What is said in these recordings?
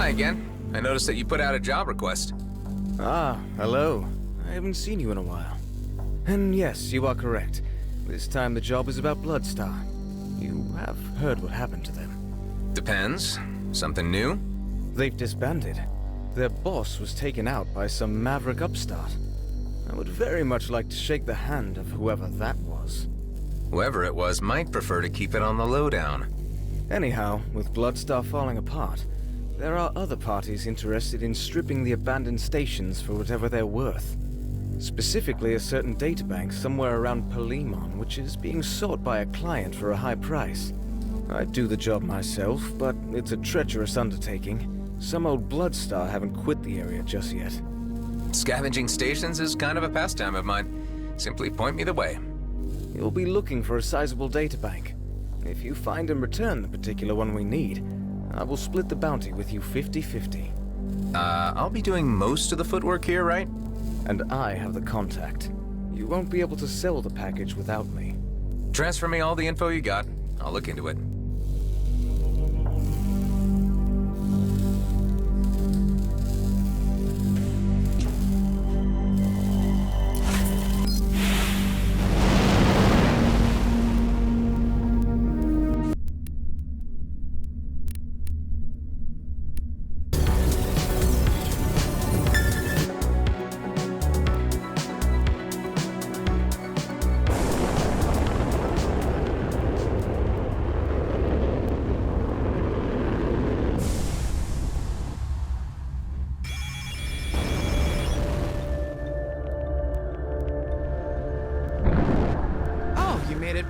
Hi again. I noticed that you put out a job request. Ah, hello. I haven't seen you in a while. And yes, you are correct. This time the job is about Bloodstar. You have heard what happened to them. Depends. Something new? They've disbanded. Their boss was taken out by some maverick upstart. I would very much like to shake the hand of whoever that was. Whoever it was might prefer to keep it on the lowdown. Anyhow, with Bloodstar falling apart, there are other parties interested in stripping the abandoned stations for whatever they're worth. Specifically a certain databank somewhere around Palimon, which is being sought by a client for a high price. I'd do the job myself, but it's a treacherous undertaking. Some old Bloodstar haven't quit the area just yet. Scavenging stations is kind of a pastime of mine. Simply point me the way. You'll be looking for a sizable databank. If you find and return the particular one we need, I will split the bounty with you 50-50. I'll be doing most of the footwork here, right? And I have the contact. You won't be able to sell the package without me. Transfer me all the info you got. I'll look into it.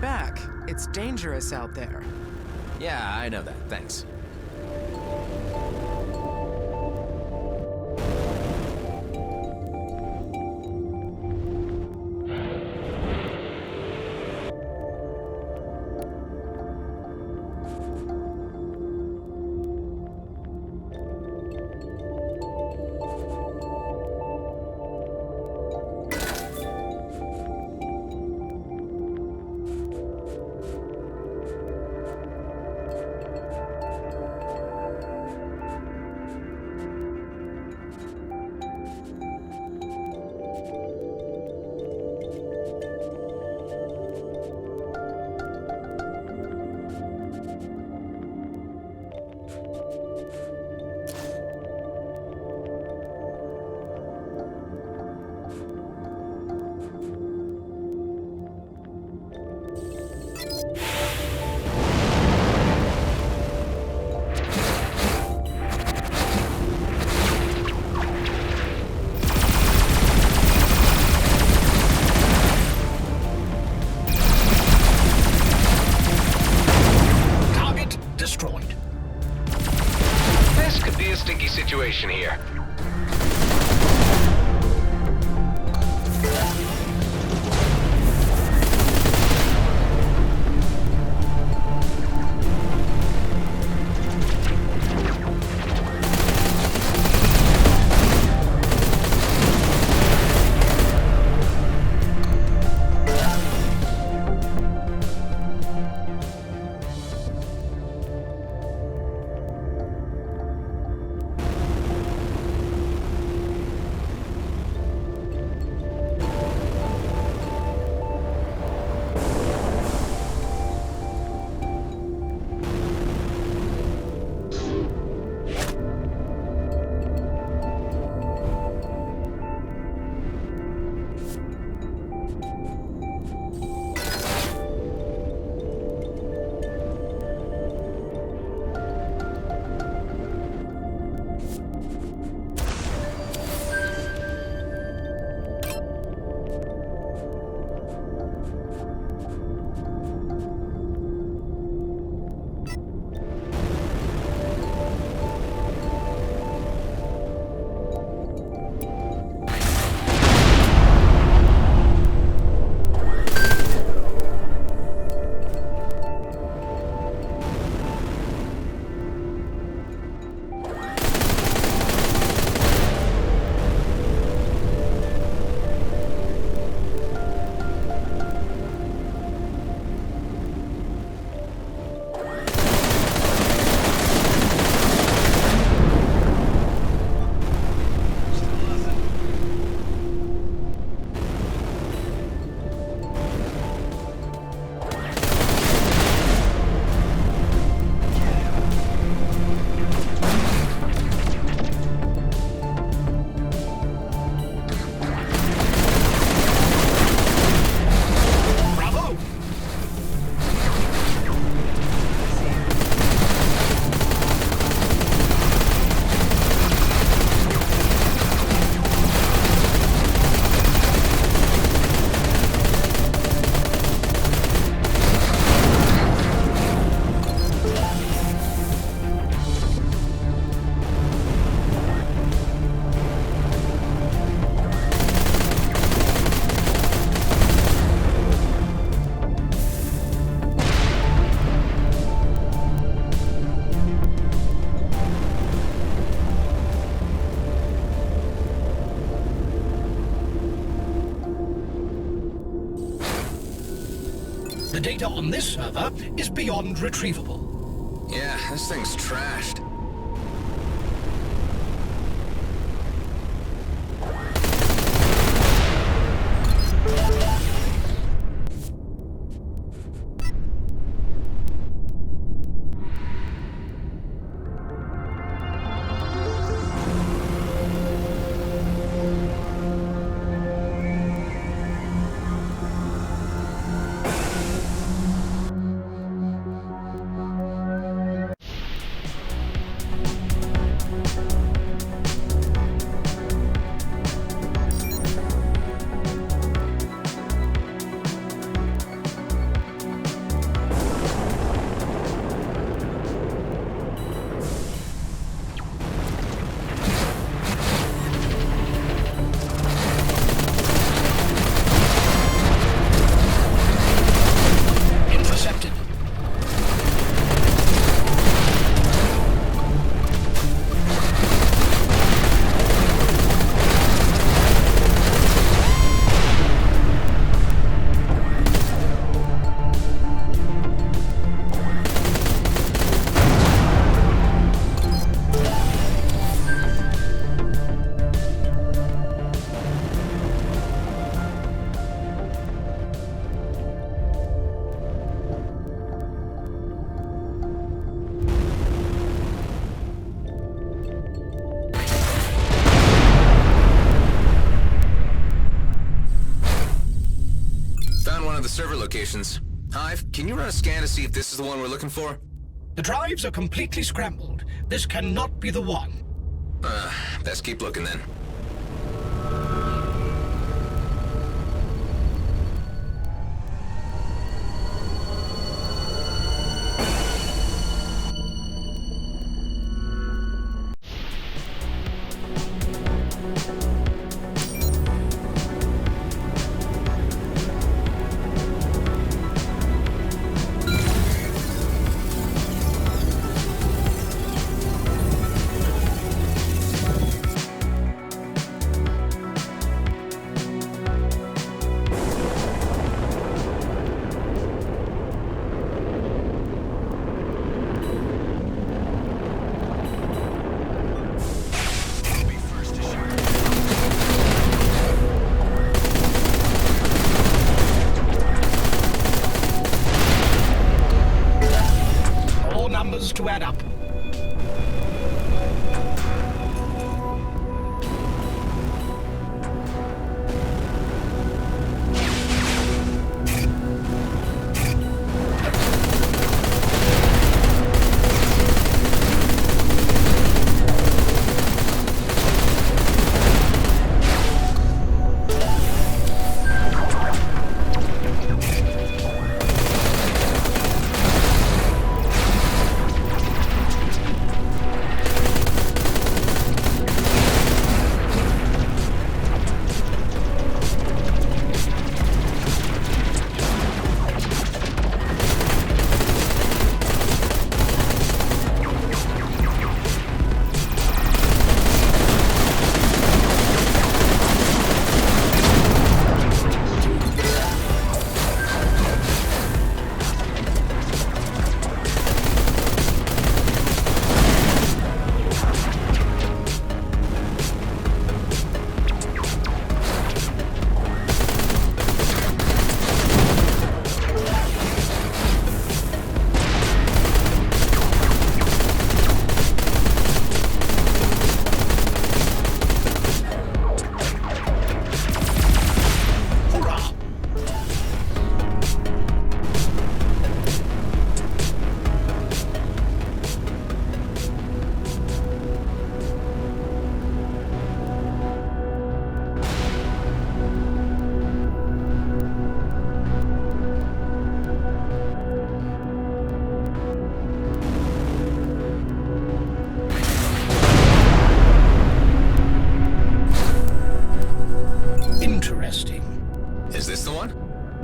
Back. It's dangerous out there. Yeah, I know that. Thanks. The data on this server is beyond retrievable. Yeah, this thing's trashed. Server locations. Hive, can you run a scan to see if this is the one we're looking for? The drives are completely scrambled. This cannot be the one. Best keep looking then. To add up.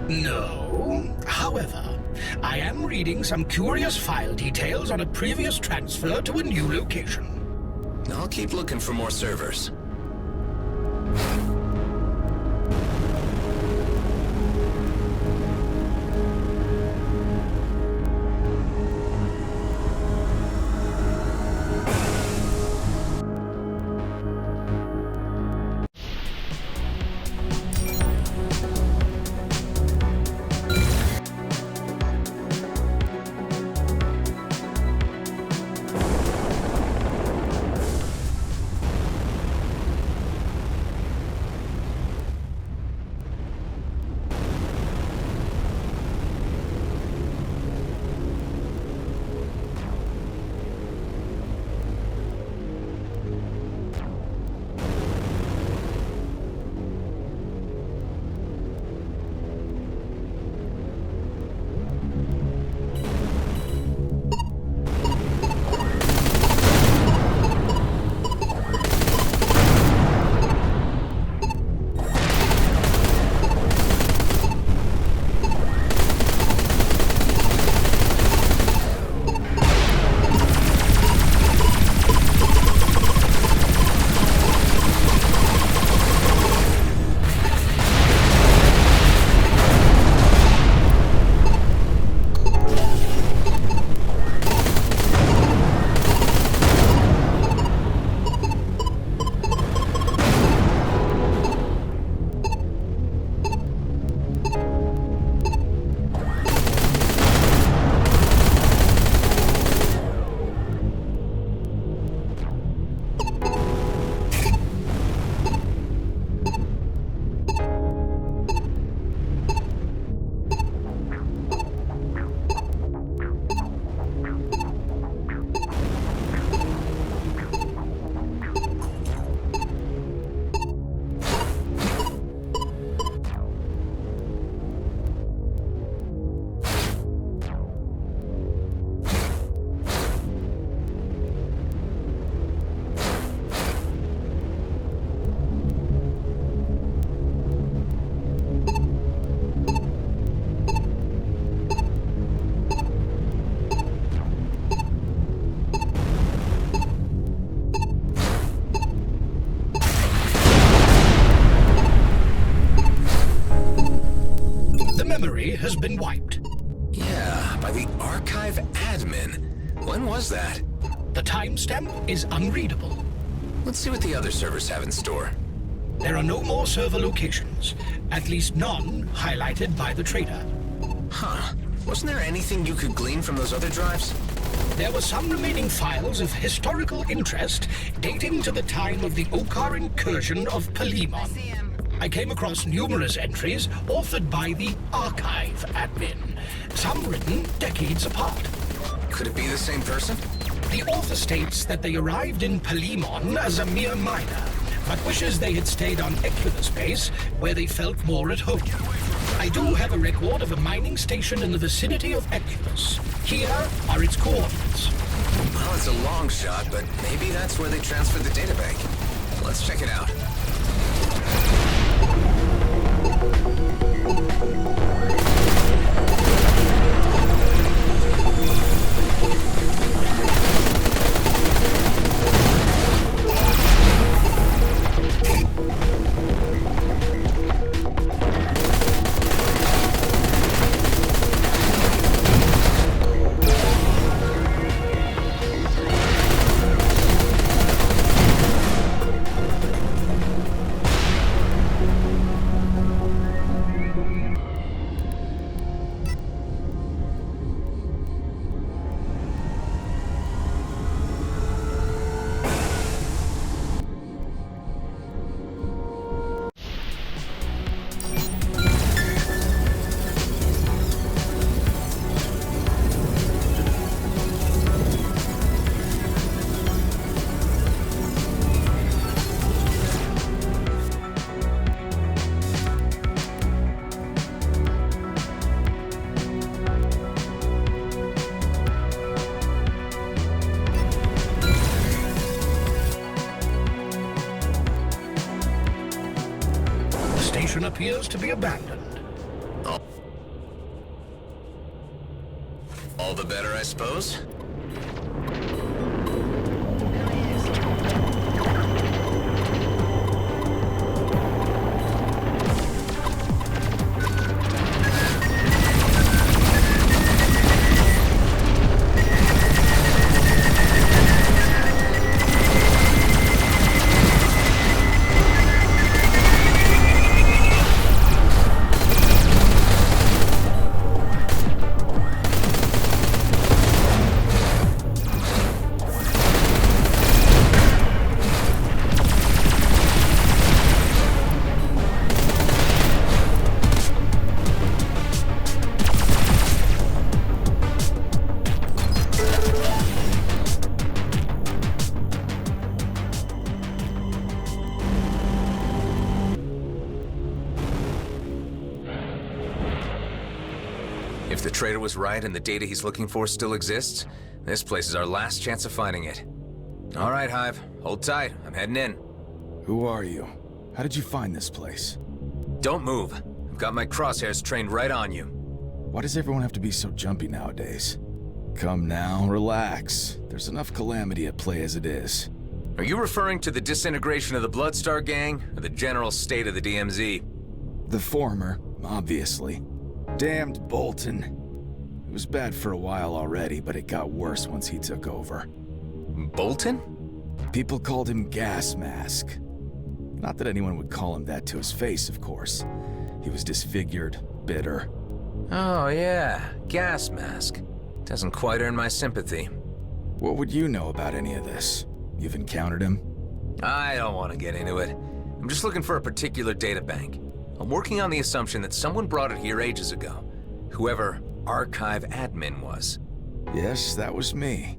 No. However, I am reading some curious file details on a previous transfer to a new location. I'll keep looking for more servers. memory has been wiped. Yeah, by the archive admin. When was that? The timestamp is unreadable. Let's see what the other servers have in store. There are no more server locations, at least none highlighted by the trader. Huh. Wasn't there anything you could glean from those other drives? There were some remaining files of historical interest dating to the time of the Okar incursion of Palimon. I came across numerous entries authored by the archive admin, some written decades apart. Could it be the same person? The author states that they arrived in Palimon as a mere miner, but wishes they had stayed on Everspace, where they felt more at home. I do have a record of a mining station in the vicinity of Equus. Here are its coordinates. Well, it's a long shot, but maybe that's where they transferred the databank. Let's check it out. Appears to be abandoned. All the better, I suppose? If the trader was right and the data he's looking for still exists, this place is our last chance of finding it. All right, Hive. Hold tight. I'm heading in. Who are you? How did you find this place? Don't move. I've got my crosshairs trained right on you. Why does everyone have to be so jumpy nowadays? Come now, relax. There's enough calamity at play as it is. Are you referring to the disintegration of the Bloodstar gang, or the general state of the DMZ? The former, obviously. Damned Bolton. It was bad for a while already, but it got worse once he took over. Bolton? People called him Gas Mask. Not that anyone would call him that to his face, of course. He was disfigured, bitter. Oh yeah, Gas Mask. Doesn't quite earn my sympathy. What would you know about any of this? You've encountered him? I don't want to get into it. I'm just looking for a particular databank. I'm working on the assumption that someone brought it here ages ago. Whoever archive admin was. Yes, that was me.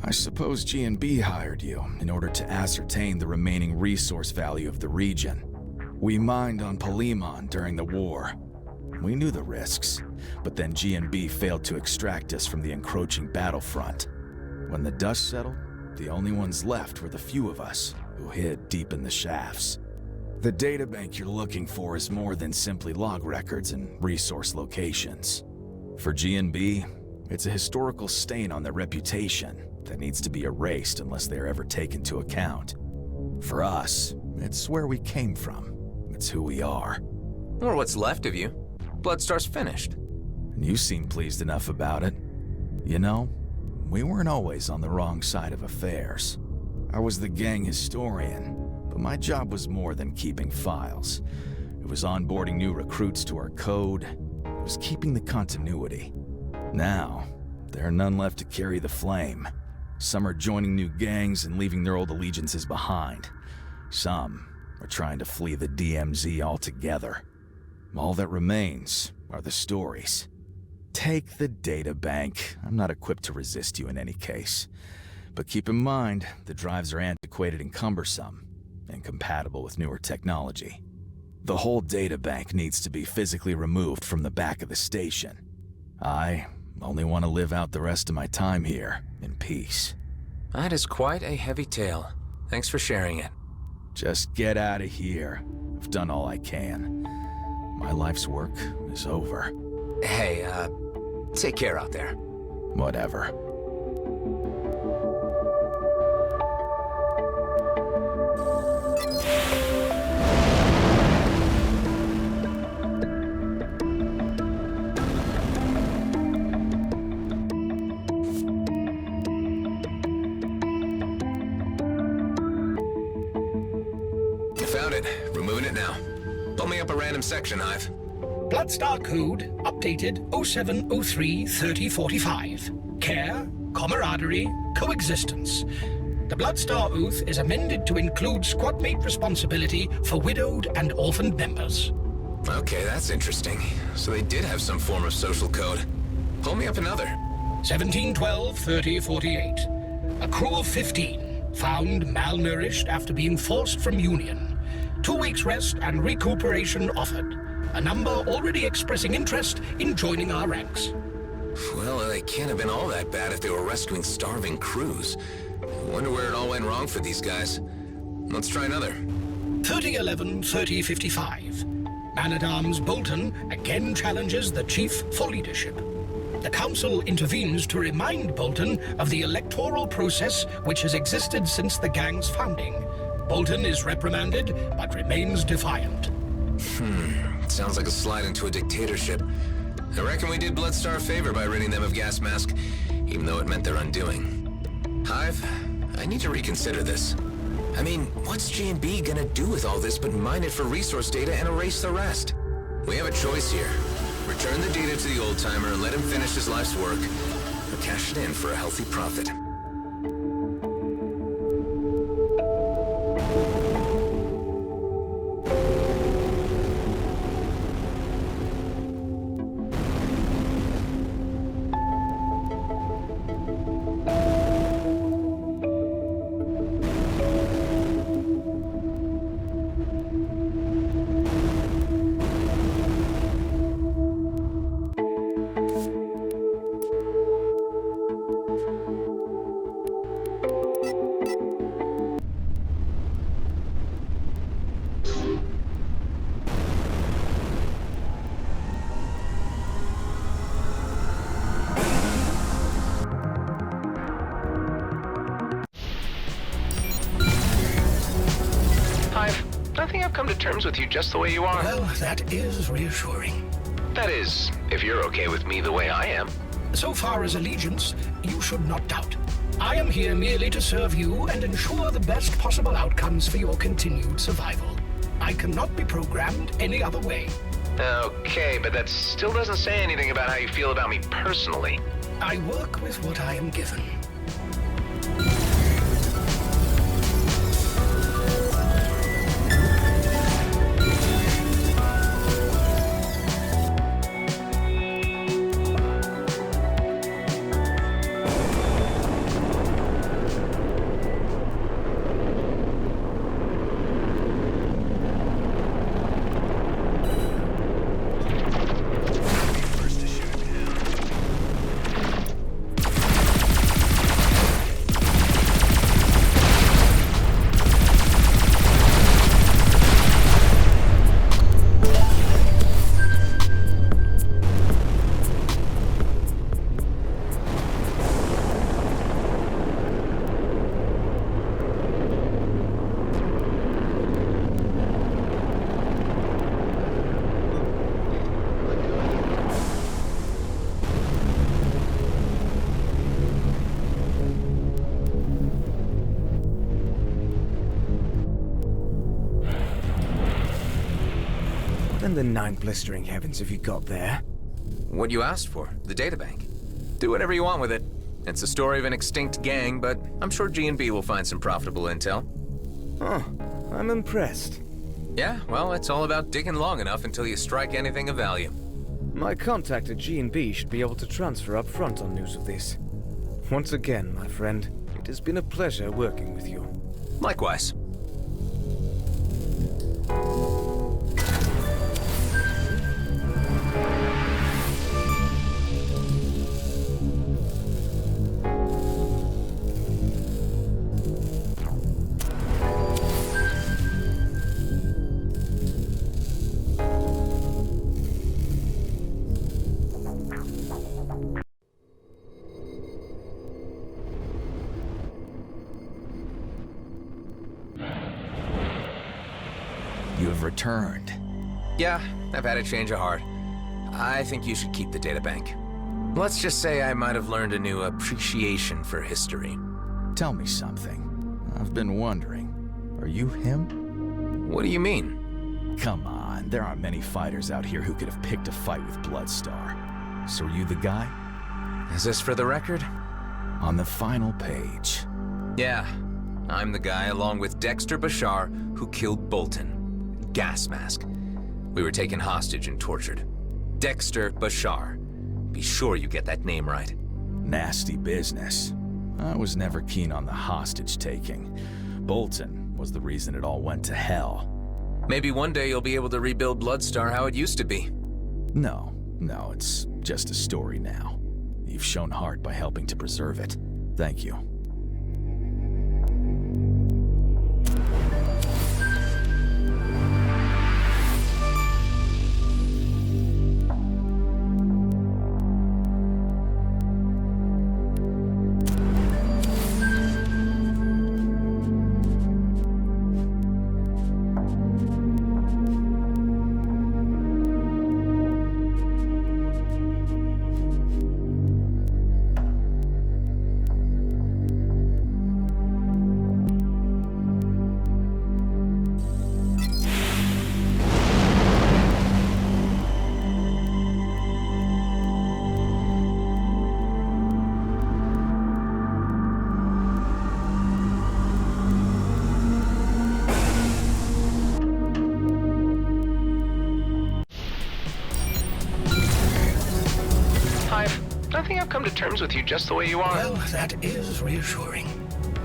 I suppose G&B hired you in order to ascertain the remaining resource value of the region. We mined on Palimon during the war. We knew the risks, but then G&B failed to extract us from the encroaching battlefront. When the dust settled, the only ones left were the few of us who hid deep in the shafts. The databank you're looking for is more than simply log records and resource locations. For G&B, it's a historical stain on their reputation that needs to be erased unless they're ever taken to account. For us, it's where we came from. It's who we are. Or what's left of you. Bloodstar's finished. And you seem pleased enough about it. You know, we weren't always on the wrong side of affairs. I was the gang historian, but my job was more than keeping files. It was onboarding new recruits to our code. It was keeping the continuity. Now, there are none left to carry the flame. Some are joining new gangs and leaving their old allegiances behind. Some are trying to flee the DMZ altogether. All that remains are the stories. Take the data bank. I'm not equipped to resist you in any case. But keep in mind, the drives are antiquated and cumbersome, incompatible with newer technology. The whole data bank needs to be physically removed from the back of the station. I only want to live out the rest of my time here in peace. That is quite a heavy tale. Thanks for sharing it. Just get out of here. I've done all I can. My life's work is over. Hey, take care out there. Whatever. Found it. Removing it now. Pull me up a random section, Hive. Bloodstar code updated 0703-3045. Care, camaraderie, coexistence. The Bloodstar Oath is amended to include squadmate responsibility for widowed and orphaned members. Okay, that's interesting. So they did have some form of social code. Pull me up another. 1712-3048. A crew of 15, found malnourished after being forced from Union. 2 weeks rest and recuperation offered. A number already expressing interest in joining our ranks. Well, they can't have been all that bad if they were rescuing starving crews. Wonder where it all went wrong for these guys. Let's try another. 3011-3055. Man-at-Arms Bolton again challenges the Chief for leadership. The Council intervenes to remind Bolton of the electoral process which has existed since the gang's founding. Bolton is reprimanded, but remains defiant. Sounds like a slide into a dictatorship. I reckon we did Bloodstar a favor by ridding them of gas mask, even though it meant their undoing. Hive, I need to reconsider this. I mean, what's G&B gonna do with all this but mine it for resource data and erase the rest? We have a choice here. Return the data to the old-timer and let him finish his life's work, or cash it in for a healthy profit. I think I've come to terms with you just the way you are. Well, that is reassuring. That is, if you're okay with me the way I am. So far as allegiance, you should not doubt. I am here merely to serve you and ensure the best possible outcomes for your continued survival. I cannot be programmed any other way. Okay, but that still doesn't say anything about how you feel about me personally. I work with what I am given. in the 9 blistering heavens have you got there? What you asked for, the databank. Do whatever you want with it. It's the story of an extinct gang, but I'm sure G&B will find some profitable intel. Oh, I'm impressed. Yeah, well, it's all about digging long enough until you strike anything of value. My contact at G&B should be able to transfer up front on news of this. Once again, my friend, it has been a pleasure working with you. Likewise. You have returned. Yeah, I've had a change of heart. I think you should keep the databank. Let's just say I might have learned a new appreciation for history. Tell me something. I've been wondering. Are you him? What do you mean? Come on, there aren't many fighters out here who could have picked a fight with Bloodstar. So are you the guy? Is this for the record? On the final page. Yeah, I'm the guy along with Dexter Bashar who killed Bolton. Gas mask. We were taken hostage and tortured. Dexter Bashar. Be sure you get that name right. Nasty business. I was never keen on the hostage taking. Bolton was the reason it all went to hell. Maybe one day you'll be able to rebuild Bloodstar how it used to be. No, it's just a story now. You've shown heart by helping to preserve it. Thank you. I think I've come to terms with you just the way you are. Well, that is reassuring.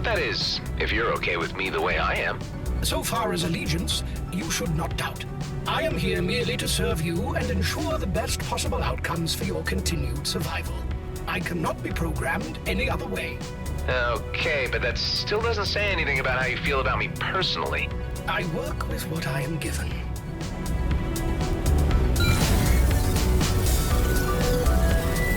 That is, if you're okay with me the way I am. So far as allegiance, you should not doubt. I am here merely to serve you and ensure the best possible outcomes for your continued survival. I cannot be programmed any other way. Okay, but that still doesn't say anything about how you feel about me personally. I work with what I am given.